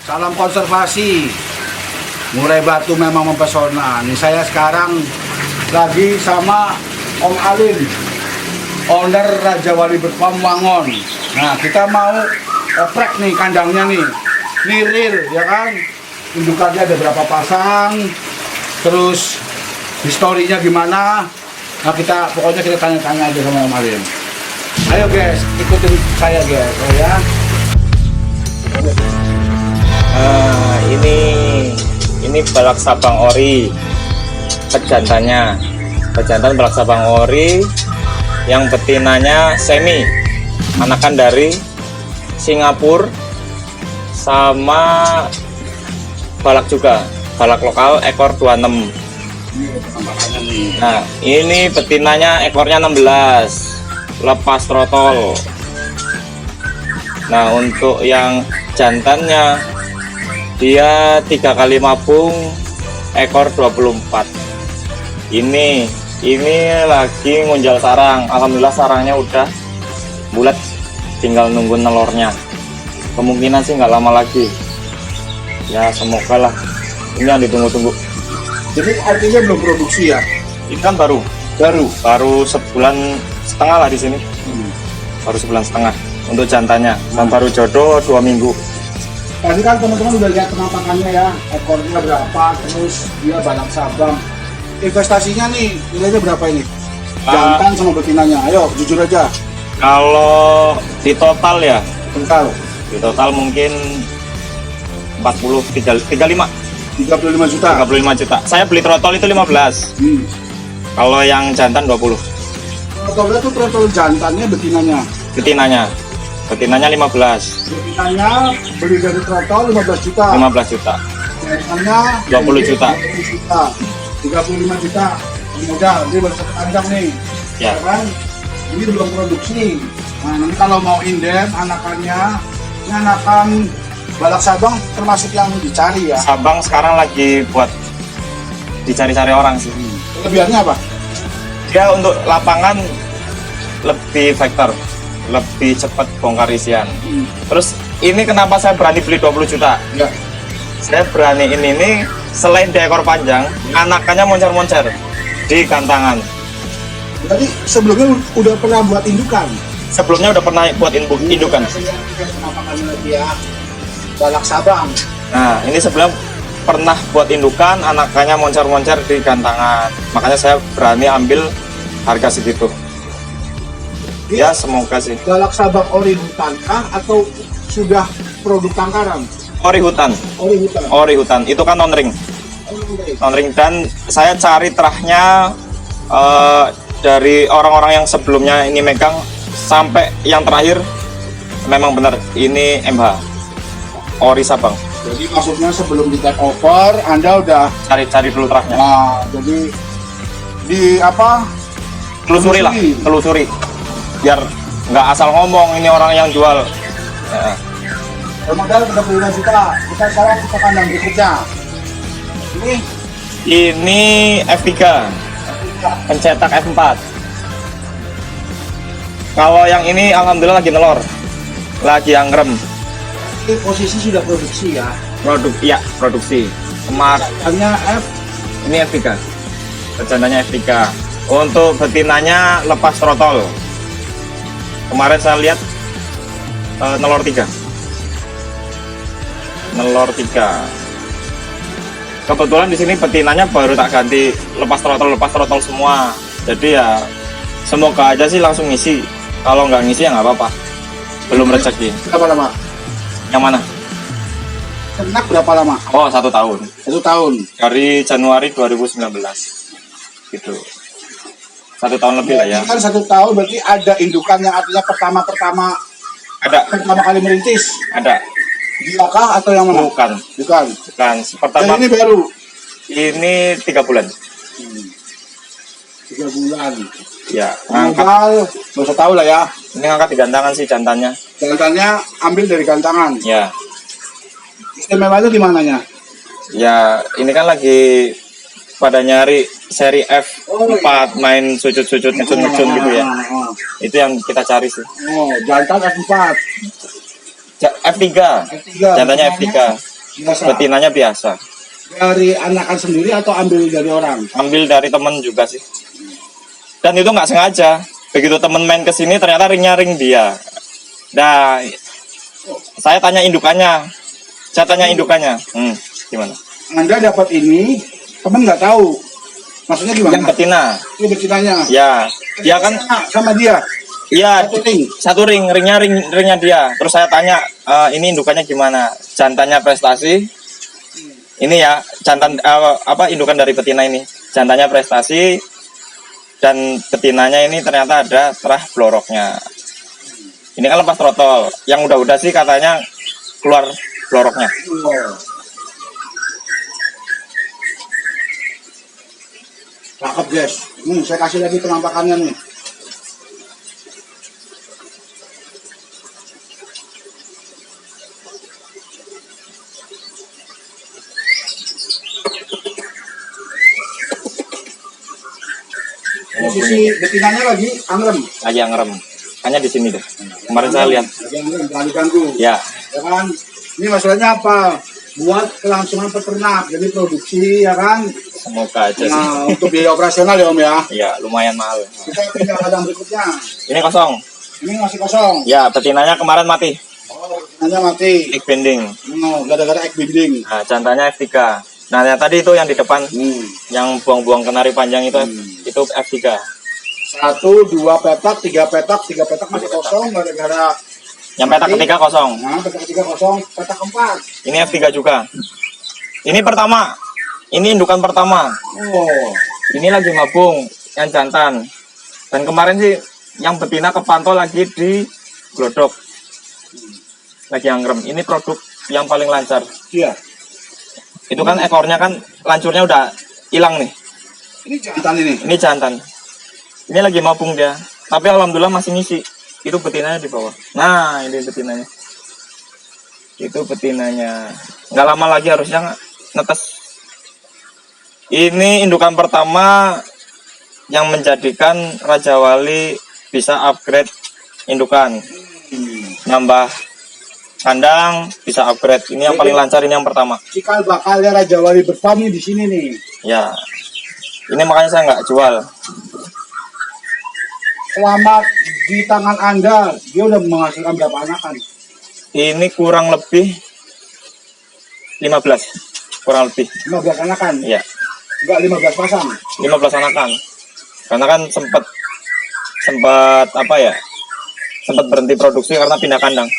Salam konservasi. Murai Batu memang mempesona. Nih saya sekarang lagi sama Om Alim, owner Raja Wali Farm Wangon. Nah, kita mau oprek nih kandangnya nih. Nih real, ya kan? Indukannya ada berapa pasang, terus historinya gimana. Nah, pokoknya kita tanya-tanya aja sama Om Alim. Ayo guys, ikutin saya guys, oh ya. Ini balak sabang ori, pejantannya pejantan balak sabang ori yang betinanya semi, anakan dari Singapura, sama balak juga, balak lokal ekor 26. Nah, ini betinanya ekornya 16, lepas trotol. Nah, untuk yang jantannya dia 3 kali mabung, ekor 24. Ini lagi ngunjal sarang. Alhamdulillah sarangnya udah bulat, tinggal nunggu nelornya. Kemungkinan sih nggak lama lagi. Ya semoga lah. Ini yang ditunggu-tunggu. Jadi artinya belum produksi ya? Ini kan baru sebulan setengah lah di sini. Baru sebulan setengah untuk jantannya. Dan baru jodoh 2 minggu. Tadi kan teman-teman udah lihat penampakannya ya, ekornya berapa, terus dia balak sabang. Investasinya nih nilainya berapa ini? Jantan sama betinanya, ayo jujur aja. Kalau di total ya, Bentar, di total mungkin 35 35 juta. Saya beli trotol itu 15. Kalau yang jantan 20. Trotolnya tuh trotol jantannya, betinanya. Betinanya 15. Betinanya beli dari trotol 15 juta. 15 juta. Jantannya 20 juta. 35 juta. Modal, dia baru satu kandang nih. Ya. Kan? Ini belum produksi. Nah, nanti kalau mau inden anakannya, ini anakan balak sabang termasuk yang dicari ya. Sabang sekarang lagi buat dicari-cari orang sih. Kelebihannya apa? Dia untuk lapangan lebih vektor, lebih cepat bongkar isian. Terus ini kenapa saya berani beli 20 juta? Ya. Saya berani ini selain di ekor panjang, anakannya moncer-moncer di gantangan. Berarti sebelumnya udah pernah buat indukan? Sebelumnya udah pernah buat indukan. Penampakannya lagi ya, balak sabang. Nah, ini sebelum pernah buat indukan, anakannya moncer-moncer di gantangan. Makanya saya berani ambil harga segitu. Ya, semoga sih. Balak sabang ori hutan kah atau sudah produk tangkaran? Ori hutan. Ori hutan. Itu kan non-ring. Non-ring, dan saya cari terahnya dari orang-orang yang sebelumnya ini megang sampai yang terakhir memang benar ini MH ori sabang. Jadi maksudnya sebelum di take over Anda udah Cari dulu terahnya. Nah, jadi di apa? Telusuri biar nggak asal ngomong ini orang yang jual. Ya. Modal 35 juta. Kita sekarang ke kandang berikutnya. Ini F3 pencetak F4. Kalau yang ini alhamdulillah lagi nelor, lagi angrem. Ini posisi sudah produksi ya. Produksi. Hanya Ini F3. Pejantannya F3. Untuk betinanya lepas trotol. Kemarin saya lihat nelor 3. Kebetulan di sini betinanya baru tak ganti lepas trotol semua. Jadi ya semoga aja sih langsung ngisi. Kalau nggak ngisi ya nggak apa-apa. Belum rezeki. Berapa lama? Yang mana? Ternak berapa lama? Oh, 1 tahun. 1 tahun. Dari Januari 2019. Gitu. 1 tahun lebih lah ya. Ini kan 1 tahun berarti ada indukan yang artinya pertama kali merintis. Ada. Dia kah atau yang mana? Bukan. Dan Pertama ini baru. Ini 3 bulan. 3 bulan. Ya. Modal, nggak usah tahu lah ya. Ini ngangkat di gantangan sih jantannya. Jantannya ambil dari gantangan. Ya. Istimewanya di mananya? Ya, ini kan lagi pada nyari seri F4, main sujud-sujud ngecun gitu ya. Itu yang kita cari sih. Oh, jantan F4. F3. Jantannya F3. Biasa. Betinanya biasa. Dari anakan sendiri atau ambil dari orang? Ambil dari temen juga sih. Dan itu nggak sengaja. Begitu temen main ke sini ternyata ringnya ring dia. Nah, saya tanya indukannya. Gimana? Anda dapat ini, temen nggak tahu. Maksudnya gimana? Yang betina. Ini betinanya. Ya, dia kan sama dia. iya Satu ring. satu ringnya dia. Terus saya tanya, ini indukannya gimana? Jantannya prestasi. Ini ya jantan indukan dari betina ini. Jantannya prestasi dan betinanya ini ternyata ada terah bloroknya. Ini kan lepas trotol. Yang udah sih katanya keluar bloroknya. Oh. Cakep guys. Saya kasih lagi penampakannya nih. Posisi betinanya lagi angrem. Lagi yang ngerem. Hanya di sini deh. Kemarin saya lihat. Lagi angrem, jangan diganggu. Ya, Ya kan? Ini masalahnya apa? Buat kelangsungan peternak, jadi produksi ya kan. semoga aja sih. Nah, untuk biaya operasional ya Om ya. Ya, lumayan mahal. Kita pindah kandang berikutnya. Ini kosong. Ini masih kosong. Ya, betinanya kemarin mati. Oh, betinanya mati. Egg bending. Gara-gara egg binding. Nah, jantannya F3. Nah, yang tadi itu yang di depan, yang buang-buang kenari panjang itu F3. 1, 2 petak, 3 petak, 3 petak masih kosong gara-gara. Yang petak ketiga kosong. Nah, petak ketiga kosong, petak keempat. Ini F3 juga. Ini pertama. Ini indukan pertama. Oh, Ini lagi mabung yang jantan. Dan kemarin sih yang betina kepantau lagi di glodok. Lagi angrem. Ini produk yang paling lancar. iya. Itu kan ekornya kan lancurnya udah hilang nih. Ini jantan ini. Ini jantan. Ini lagi mabung dia. Tapi alhamdulillah masih ngisi. Itu betinanya di bawah. Nah, ini betinanya. Itu betinanya. Nggak lama lagi harusnya netes. Ini indukan pertama yang menjadikan Raja Wali bisa upgrade indukan. Nambah kandang, bisa upgrade. Ini yang paling lancar, ini yang pertama. Cikal bakalnya Raja Wali Berfam di sini nih. Ya. Ini makanya saya nggak jual. Selama di tangan Anda, dia udah menghasilkan berapa anakan? Ini kurang lebih 15. Kurang lebih. 15 anakan? Ya. Enggak 15 pasang? 15 anakan. Karena kan sempat apa ya? Sempat berhenti produksi karena pindah kandang.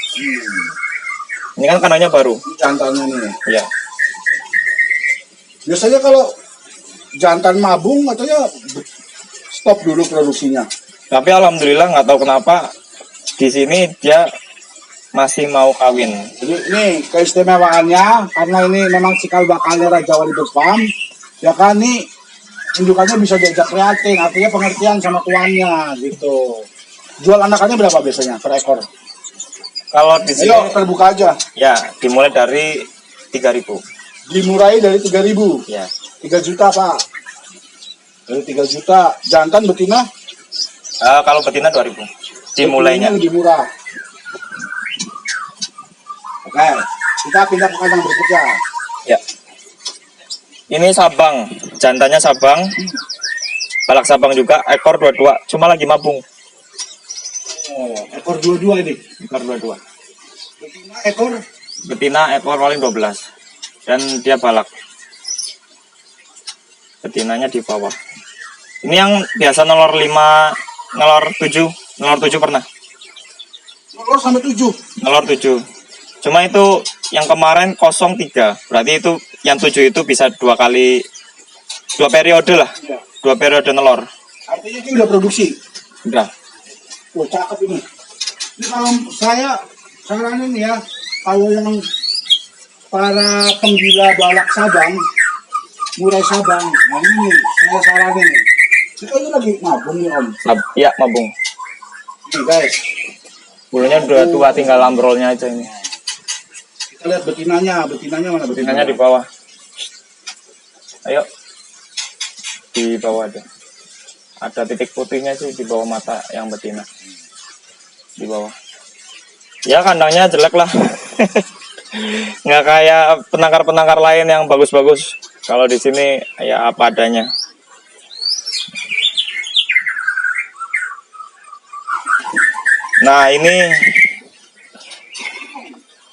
Ini kan kandangnya baru. Ini jantannya nih. Ya. Biasanya kalau jantan mabung katanya stop dulu produksinya. Tapi alhamdulillah nggak tahu kenapa di sini dia masih mau kawin. Jadi ini keistimewaannya karena ini memang cikal bakalnya Raja Wali Berfam. Ya kan nih indukannya bisa diajak kreatin, artinya pengertian sama tuannya gitu. Jual anakannya berapa biasanya per ekor? Kalau di sini Ayo terbuka aja. ya dimulai dari 3.000. Dimurai dari 3.000. Ya. 3 juta Pak. Dari 3 juta. Jantan betina? Kalau betina 2.000. Dimulainya. Betinanya lebih murah. Oke, kita pindah ke kandang berikutnya. Ya. Ini Sabang, jantannya Sabang. Balak Sabang juga, ekor 22, cuma lagi mabung. Oh, ekor 22 ini. Ekor 22. Betina ekor Betina ekor paling 12. Dan dia balak. Betinanya di bawah. Ini yang biasa nelor 5, nelor 7, nelor 7 pernah. telur sampai 7. Nelor 7. Cuma itu yang kemarin 03. Berarti itu yang 7 itu bisa 2 periode lah. Ya. 2 periode nelor. Artinya ini udah produksi. Udah. Wah, cakep ini. Ini kalau saya saranin ya, kalau yang para penggila balak Sabang, murai Sabang, nah ini saya saranin. Kita ini lagi mabung nih Om. Iya, mabung. Nih guys, Bulunya udah tua, tinggal lambrolnya aja ini. kita lihat betinanya mana Betinanya di bawah. Ayo. Di bawah ada. Ada titik putihnya sih di bawah mata yang betina. Di bawah. Ya kandangnya jelek lah. Nggak kayak penangkar-penangkar lain yang bagus-bagus. Kalau di sini ya apa adanya. Nah,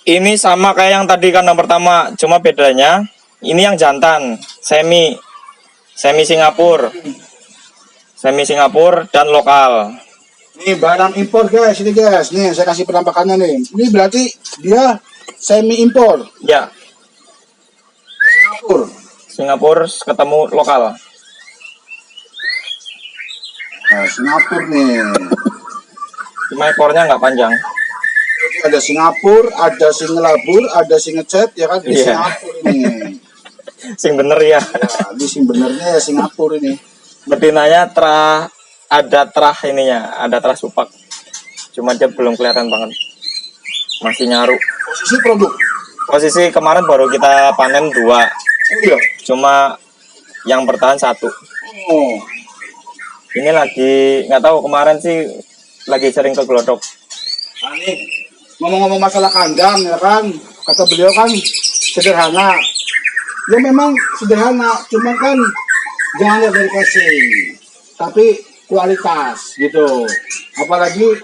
ini sama kayak yang tadi kandang pertama, cuma bedanya ini yang jantan, semi Singapura. Semi Singapura dan lokal. Ini barang impor guys, ini guys. Nih saya kasih penampakannya nih. Ini berarti dia semi impor. Ya, Singapura. Singapura ketemu lokal. Nah, Singapura nih. Cuma ekornya nggak panjang. Jadi ada Singapura, ada sing ngelabur, ada sing ngecet ya kan di Iya. Singapura ini. Sing bener ya. Ya, ini sing benernya ya Singapura ini. Betinanya ada ininya, ada terah supak. Cuma dia belum kelihatan banget. Masih nyaru. Posisi produk. Posisi kemarin baru kita panen 2. Oh iya. Cuma yang bertahan 1. Oh. Ini lagi nggak tahu, kemarin sih lagi sering ke Glodok. Nah, nih ngomong-ngomong masalah kandang ya kan, kata beliau kan sederhana. Ya memang sederhana, cuma kan jangan lihat dari casing, tapi kualitas gitu. Apalagi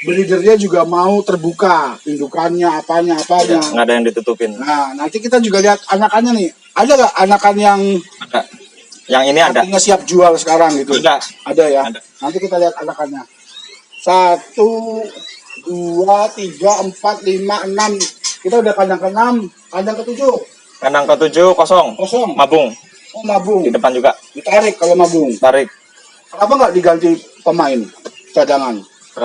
breedernya juga mau terbuka, indukannya apanya. Nggak ada yang ditutupin. Nah, nanti kita juga lihat anakannya nih. Ada nggak anakan yang Ada. Yang ini ada. artinya siap jual sekarang gitu? Ada ya. Ada. Nanti kita lihat anakannya. 1, 2, 3, 4, 5, 6. Kita udah kandang ke-6, kandang ke-7. Kandang ke-7 kosong. Kosong. Mabung. Oh, mabung. Di depan juga. Ditarik kalau mabung. Tarik. Kenapa nggak diganti pemain cadangan?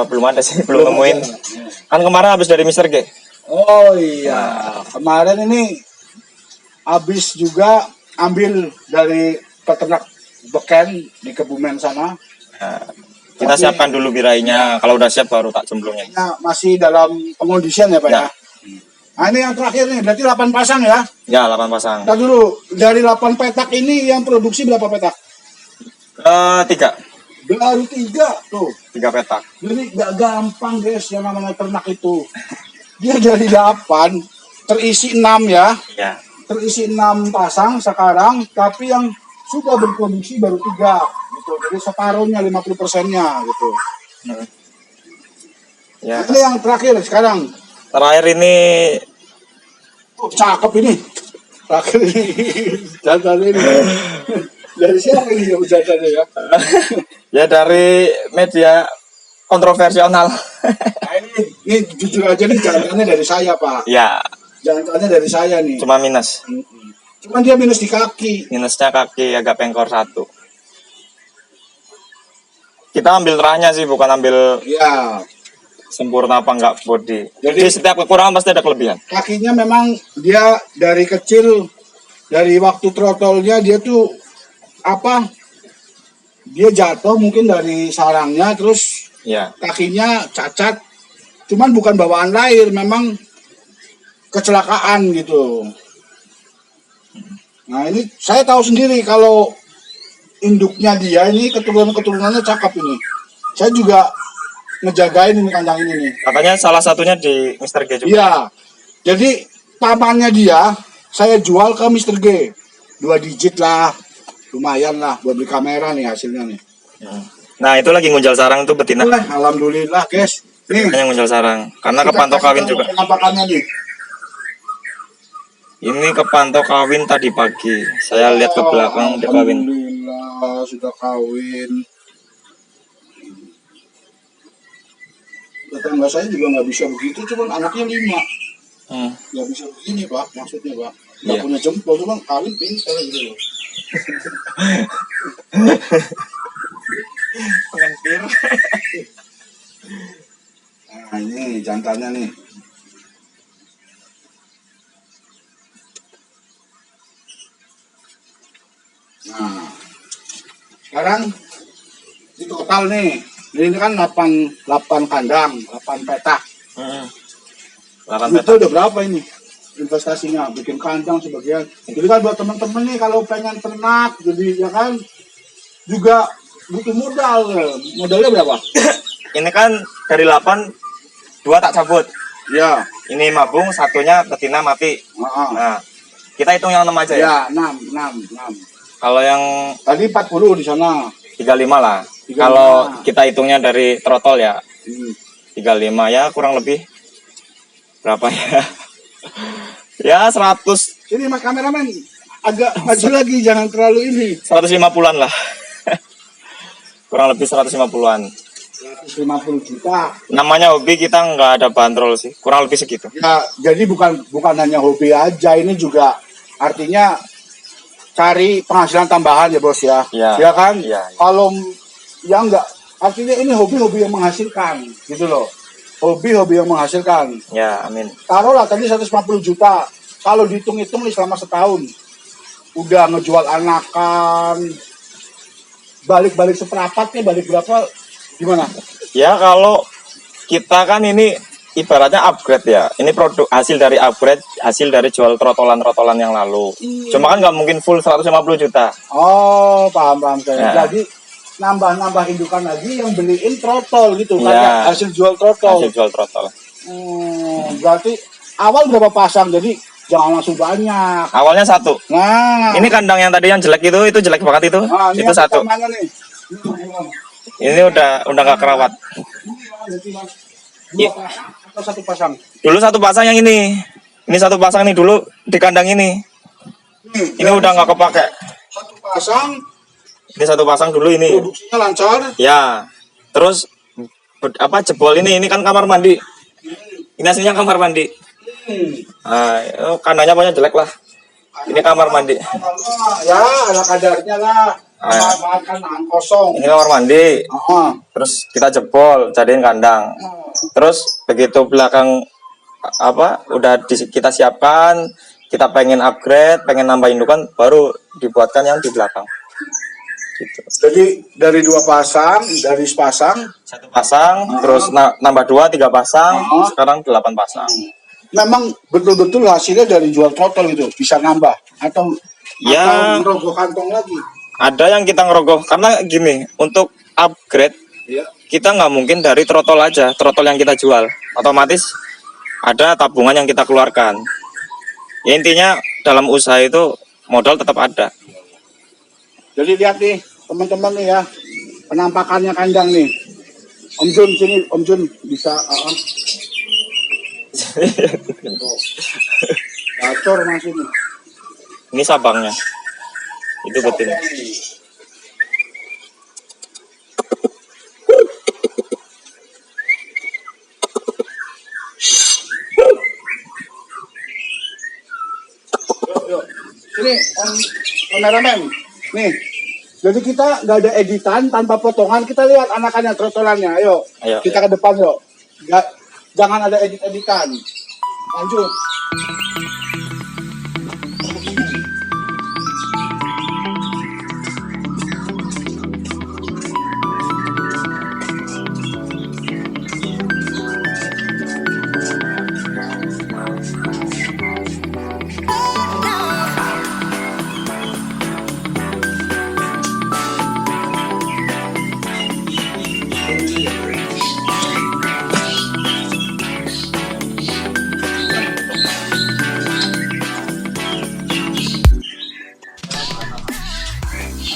Belum ada sih, belum nemuin. ada. Kan kemarin habis dari Mr. G. Oh iya, kemarin ini habis juga ambil dari peternak beken di Kebumen sana. Nah, kita Tapi- siapkan dulu birainya. Kalau udah siap baru tak cemplungin. Nah, masih dalam pengondisian ya Pak ya? Ya. Nah ini yang terakhir nih, berarti 8 pasang ya? Ya, 8 pasang. Ntar dulu, dari 8 petak ini yang produksi berapa petak? 3 Baru 3 tuh. 3 petak. Jadi gak gampang guys yang namanya ternak itu. Dia dari 8 terisi 6 ya. Ya. Terisi 6 pasang sekarang, tapi yang sudah berproduksi baru 3 gitu. Jadi separuhnya 50%-nya gitu. Ya. Ini yang terakhir sekarang. Terakhir ini Oh, cakep ini. Terakhir ini. Jantan ini. Dari siapa ini yang jantannya ya? ya dari media kontroversial. Nah, ini jujur aja nih jantannya dari saya Pak. Ya, Jantannya dari saya nih. cuma minus. Cuman dia minus di kaki. Minusnya kaki agak pengkor 1. Kita ambil terahnya sih, bukan ambil Ya, sempurna apa enggak body. Jadi- Jadi setiap kekurangan pasti ada kelebihan. kakinya memang dia dari kecil, dari waktu trotolnya dia tuh apa? Dia jatuh mungkin dari sarangnya, terus Ya, kakinya cacat. Cuman bukan bawaan lahir, memang kecelakaan gitu. Nah ini saya tahu sendiri kalau induknya dia ini keturunan-keturunannya cakep ini. Saya juga ngejagain ini kandang ini nih. katanya salah satunya di Mr. G juga. Iya. Jadi pamannya dia saya jual ke Mr. G. 2 digit lah. Lumayan lah buat beli kamera nih hasilnya nih. Nah, itu lagi ngunjal sarang tuh betina. Boleh, alhamdulillah guys. Nih. Hanya ngunjal sarang. Karena kita kepantau kasih kawin tahu juga. penampakannya nih. Ini kepantau kawin tadi pagi. Saya lihat ke belakang dia kawin. Alhamdulillah sudah kawin. Tetangga saya juga nggak bisa begitu, cuman anaknya 5. Nggak bisa begini Pak, maksudnya Pak. Nggak Iya. punya jempol, cuman kawin pintar gitu loh. Pengentir. Nah ini jantannya nih. Nah, sekarang di total nih, ini kan 8 kandang, 8 petak. 8 Itu petak. udah berapa ini investasinya? Bikin kandang sebagian. Jadi kan buat teman-teman nih kalau pengen ternak, jadi ya kan juga butuh modal. Modalnya berapa? Ini kan dari 8 2 tak cabut. Ya. Ini mabung, satunya betina mati. Nah, kita hitung yang 6 aja ya. Ya, 6. Kalau yang Tadi 40 di sana. 35 lah. 35. Kalau kita hitungnya dari trotol ya, Hmm. 35 ya kurang lebih berapa ya? Ya 100 Ini Mas kameramen agak maju lagi, jangan terlalu ini. 150-an lah. Kurang lebih 150-an. 150 juta. Namanya hobi, kita nggak ada bandrol sih. Kurang lebih segitu. Ya, jadi bukan hanya hobi aja, ini juga artinya cari penghasilan tambahan ya bos ya. Ya. Ya kan? Ya. Kalau ya enggak, artinya ini hobi-hobi yang menghasilkan gitu loh. Hobi-hobi yang menghasilkan. Ya, amin. Taruhlah tadi 150 juta. Kalau dihitung-hitung nih selama setahun, udah ngejual anakan, balik-balik seperapat nih, balik berapa? Gimana? Ya kalau kita kan ini ibaratnya upgrade ya. Ini produk hasil dari upgrade, hasil dari jual trotolan-trotolan yang lalu. Cuma kan nggak mungkin full 150 juta. Oh, paham saya. Ya. Jadi nambah indukan lagi yang beliin trotol gitu kan? Ya. Hasil jual trotol. Hasil jual trotol. Berarti awal berapa pasang? Jadi jangan langsung banyak. Awalnya 1. Nah, Ini kandang yang tadi yang jelek itu jelek banget itu. nah, ini Itu yang 1. pertamanya nih. Ini udah nggak kerawat. Dua pasang atau 1 pasang? Dulu 1 pasang yang ini. Ini 1 pasang nih dulu di kandang ini. Ini udah nggak kepake. 1 pasang, Ini 1 pasang dulu ini. produksinya lancar. Ya. Terus jebol ini kan kamar mandi. Ini aslinya kamar mandi. Nah, kandangnya pokoknya jelek lah. Ini kamar mandi. Ya, ada kadarnya lah. Makan kosong. Ini kamar mandi. Terus Terus kita jebol, jadiin kandang. Terus begitu belakang udah kita siapkan, kita pengen upgrade, pengen nambah indukan, baru dibuatkan yang di belakang. Gitu. jadi dari 2 pasang, dari sepasang, 1 pasang, terus nambah 2, 3 pasang, sekarang 8 pasang. memang betul-betul hasilnya dari jual trotol gitu, bisa nambah atau Ya. merogoh kantong lagi. Ada yang kita ngerogoh karena gini, untuk upgrade Iya. kita nggak mungkin dari trotol aja, trotol yang kita jual, otomatis ada tabungan yang kita keluarkan. Ya, intinya dalam usaha itu modal tetap ada. Jadi lihat nih teman-teman nih ya, penampakannya kandang nih. Om Jun sini, Om Jun bisa. Gacor masih nih. Ini sabangnya, itu betina. Yuk. Sini Om kameramen. Nih. Jadi kita nggak ada editan tanpa potongan, kita lihat anakannya, trotolannya. Ayo. Ayo. Kita ke depan yuk. Jangan ada edit-editan. Lanjut.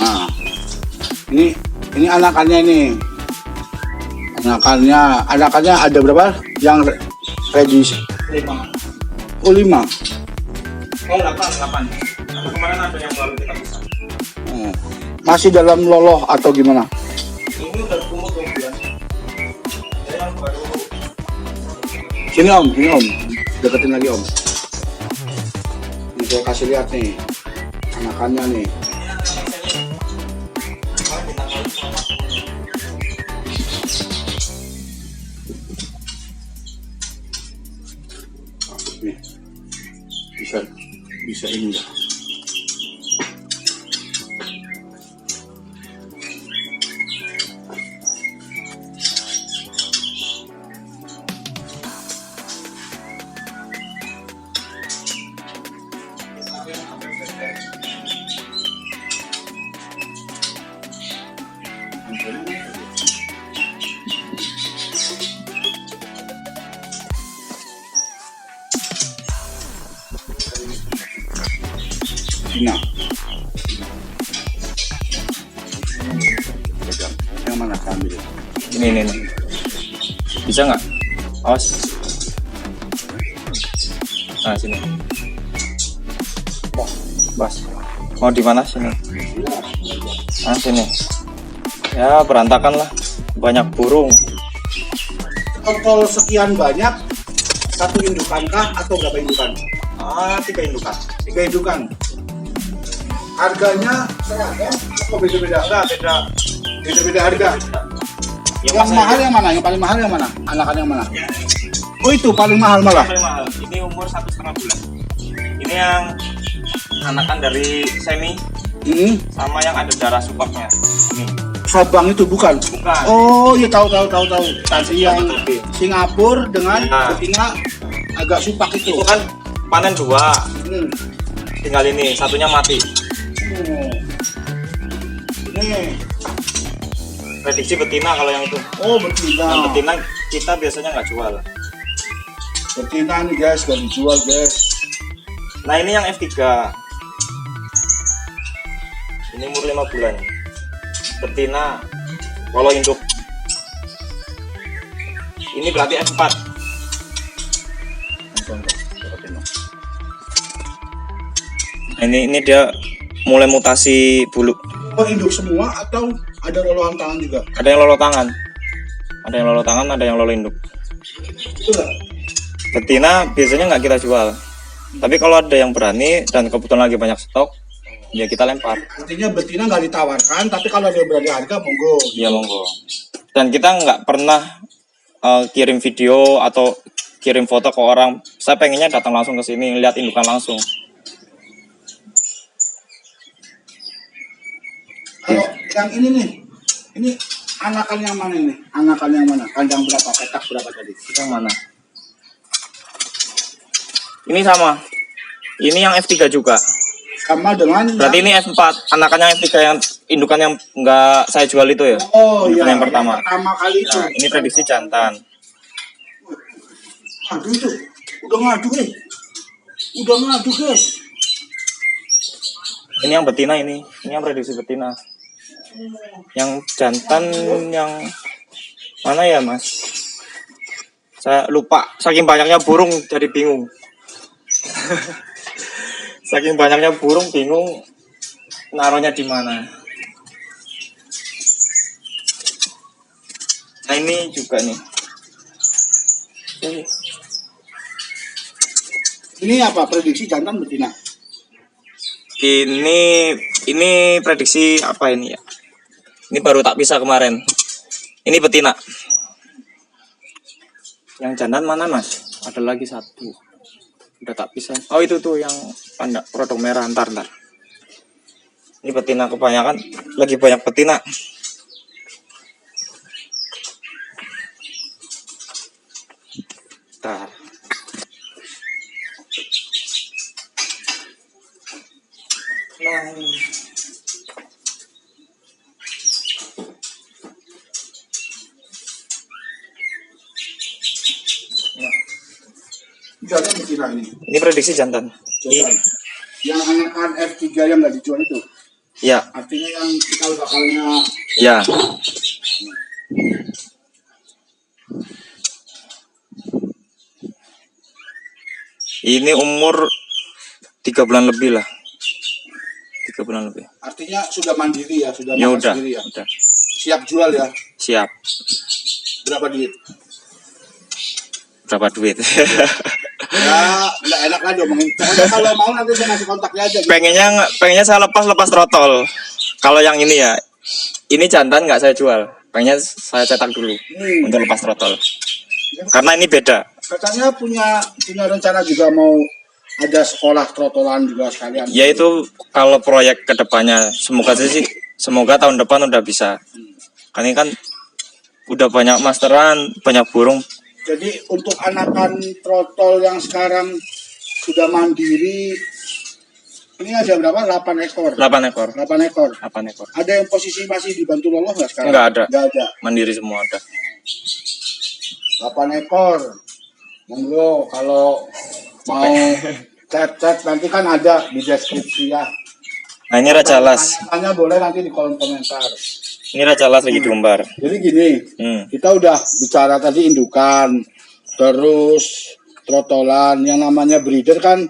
Nah, ini anakannya ini. Anakannya ada berapa? Yang ready? 5. Oh 5. Oh 8. Kemarin ada yang baru kita bisa. Masih dalam loloh atau gimana? Ini udah kumut ya. Yang baru. Sini Om, deketin lagi Om. Ini saya kasih lihat nih, anakannya nih. Nih, bisa ini ya. betina. Yang mana kami? Ini. Bisa nggak? Awas. Nah sini. Bas. Mau di mana sini? Nah sini. Ya berantakan lah. Banyak burung. Total sekian banyak, satu indukan kah atau berapa indukan? 3 indukan. 3 indukan. Harganya seragam atau beda-beda? Beda. Beda-beda harga. Yang pas mahal yang mana? Yang paling mahal yang mana? Anakan yang mana? Oh itu paling mahal malah. Paling mahal. Ini umur 1,5 bulan. Ini yang anakan dari semi sama yang ada darah supaknya. Ini. Sobang itu bukan? Bukan. Oh iya tahu. Tadi yang Singapura dengan betina agak supak itu. Itu kan panen 2. Hmm. Tinggal ini satunya mati. Nih. Prediksi betina kalau yang itu. Oh betina. Yang betina kita biasanya nggak jual. Betina nih guys, gak dijual guys. Nah ini yang F3. Ini umur 5 bulan. Betina walau induk. Ini berarti F4. Nah, ini dia mulai mutasi bulu. Oh induk semua atau ada lolohan tangan juga? Ada yang lolo tangan. Ada yang lolo tangan, ada yang lolo induk. Itu enggak? Betina biasanya nggak kita jual. Tapi kalau ada yang berani dan kebetulan lagi banyak stok, ya kita lempar. Artinya betina nggak ditawarkan, tapi kalau dia berani harga monggo. Iya monggo. Dan kita nggak pernah kirim video atau kirim foto ke orang. Saya pengennya datang langsung ke sini, lihat indukan langsung. Kalau yang ini nih, ini anakan yang mana ini? Anakan yang mana? Kandang berapa? Petak berapa tadi? Yang mana? Ini sama. Ini yang F3 juga. Sama dengan Berarti ini F4. Anakannya F3 yang indukan yang nggak saya jual itu ya. Oh Indukan iya. yang pertama. Pertama kali itu. Nah, ini prediksi jantan. Aduh itu, udah ngadu guys. Ini yang betina ini yang prediksi betina. Yang jantan yang mana ya mas? Saya lupa. Saking banyaknya burung jadi bingung. Saking banyaknya burung bingung naruhnya di mana. Nah ini juga nih. Ini apa? Prediksi jantan betina? Ini prediksi apa ini ya? Ini baru tak bisa kemarin. Ini betina. Yang jantan mana mas? Ada lagi satu. Udah tak bisa. Oh itu tuh yang produk merah ntar. Ini betina kebanyakan. Lagi banyak betina. Ntar. Nah. Jantan betina ini. Ini prediksi jantan. Jantan. Yang anakan F3 yang nggak dijual itu. Ya, Artinya yang cikal bakalnya. ya. Ini umur 3 bulan lebih lah. 3 bulan lebih. Artinya sudah mandiri ya, sudah Ya makan udah, sendiri ya. udah. Siap jual ya. Siap. Berapa duit? Berapa duit? Ya, nggak enak lah diomongin. Pokoknya kalau mau nanti saya ngasih kontaknya aja. Gitu. pengennya saya lepas trotol. Kalau yang ini ya, ini jantan nggak saya jual. Pengennya saya cetak dulu untuk lepas trotol. Karena ini beda. Katanya punya rencana juga mau ada sekolah trotolan juga sekalian. Ya itu kalau proyek kedepannya semoga tahun depan udah bisa. Karena ini kan udah banyak masteran, banyak burung. Jadi untuk anakan trotol yang sekarang sudah mandiri, ini ada berapa? 8 ekor. 8 ekor. 8 ekor. 8 ekor. Ada yang posisi masih dibantu loloh nggak sekarang? Nggak ada. Nggak ada. Mandiri semua ada. 8 ekor. Monggo kalau mau chat nanti kan ada di deskripsi ya. Nah, ini Raja Alas. Tanya boleh nanti di kolom komentar. Ini Raja Alas lagi diumbar. Jadi gini, kita udah bicara tadi indukan, terus trotolan, yang namanya breeder kan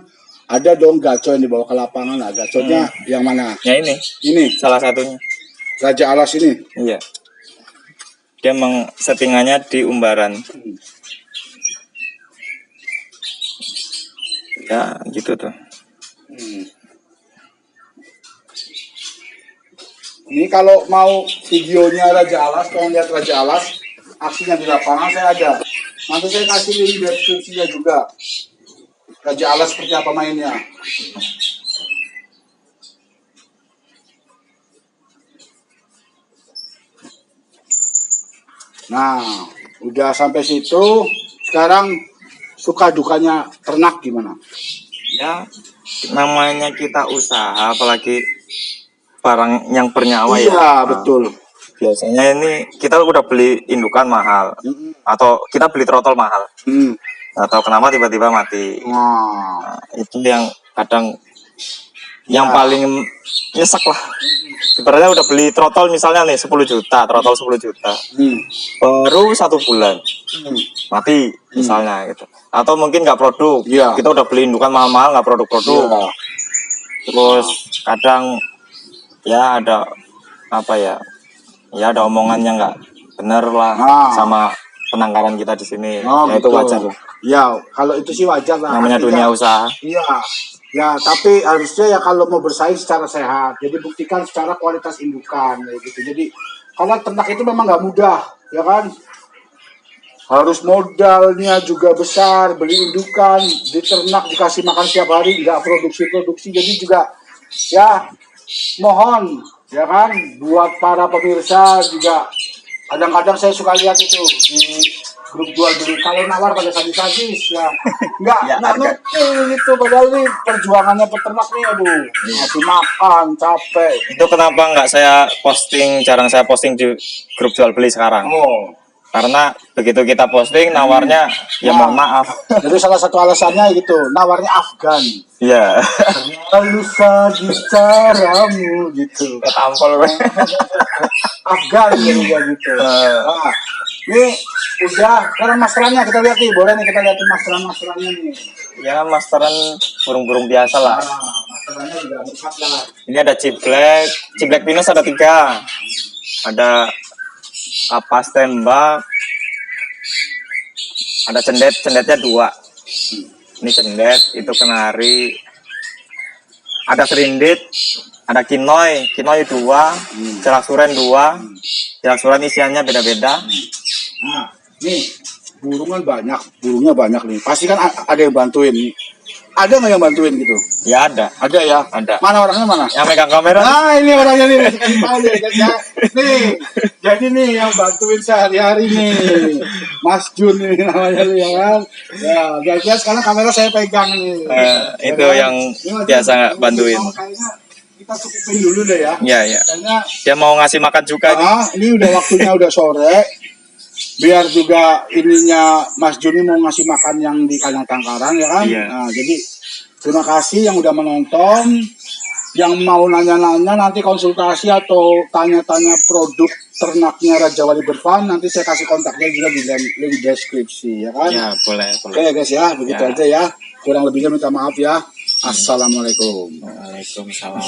ada dong gacor yang dibawa ke lapangan. Nah, gacornya yang mana? Ya ini salah satunya. Raja Alas ini. Iya. Dia emang settingannya di umbaran. Ya gitu tuh. Ini kalau mau videonya Raja Alas, kalau lihat Raja Alas, aksinya di lapangan saya ada. Nanti saya kasih link deskripsinya juga. Raja Alas seperti apa mainnya. Nah, udah sampai situ. Sekarang suka dukanya ternak gimana? Ya namanya kita usaha, apalagi barang yang bernyawa ya. Iya, betul. Biasanya ini kita udah beli indukan mahal atau kita beli trotol mahal. Atau kenapa tiba-tiba mati. Nah, itu yang kadang yang paling nyesek lah. Sebenarnya udah beli trotol misalnya nih 10 juta, trotol 10 juta. Baru 1 bulan mati misalnya gitu. Atau mungkin nggak produk. Kita udah beli indukan mahal-mahal nggak produk-produk. Terus kadang ya ada apa ya? Ya ada omongan yang nggak bener lah sama penangkaran kita di sini. Ya itu wajar lah. Ya, kalau itu sih wajar lah. Namanya dunia usaha. Iya. Ya, tapi harusnya ya kalau mau bersaing secara sehat. Jadi buktikan secara kualitas indukan gitu. Jadi karena ternak itu memang nggak mudah, ya kan? Harus modalnya juga besar, beli indukan, diternak, dikasih makan setiap hari, nggak produksi. Jadi juga ya mohon ya kan buat para pemirsa juga kadang-kadang saya suka lihat itu di grup jual beli kalau nawar pada sadis-sadis ya nggak ngerti gitu padahal nih perjuangannya peternak nih aduh masih makan capek. Itu kenapa nggak saya posting, jarang saya posting di grup jual beli sekarang. Karena begitu kita posting nawarnya ya mohon maaf. Jadi salah satu alasannya gitu, nawarnya Afgan. Iya. Lalu saja caramu gitu. Ketampol. Afgan ya gitu. Nah, ini udah sekarang masterannya kita lihat nih, boleh nih kita lihatin masterannya nih. Ya masteran burung-burung biasa lah. Masterannya juga lengkap lah. Ini ada ciblek pinus ada 3. Ada kapas tembak, ada cendetnya 2. Ini cendet, itu kenari, ada serindit, ada kinoi 2, celak suren 2, celak suren isiannya beda-beda. Nah, nih burungnya banyak nih. Pasti kan ada yang bantuin nih. Ada nggak yang bantuin gitu? Ya ada. Ada ya? Ada. Mana orangnya mana? Yang megang kamera. Nah ini orangnya nih. Nih, jadi nih yang bantuin sehari-hari nih. Mas Jun nih namanya nih ya kan. Ya, biasanya sekarang kamera saya pegang nih. Itu yang biasa bantuin. Kayaknya kita cukupin dulu deh ya. Iya. Karena dia mau ngasih makan juga. Ini udah waktunya udah sore. Biar juga ininya Mas Juni mau ngasih makan yang di kandang tangkaran ya kan. Nah, jadi terima kasih yang udah menonton. Yang mau nanya-nanya nanti konsultasi atau tanya-tanya produk ternaknya Raja Wali Bird nanti saya kasih kontaknya juga di link deskripsi ya kan. Ya boleh. Oke guys ya, begitu aja ya. Kurang lebihnya minta maaf ya. Assalamualaikum. Waalaikumsalam.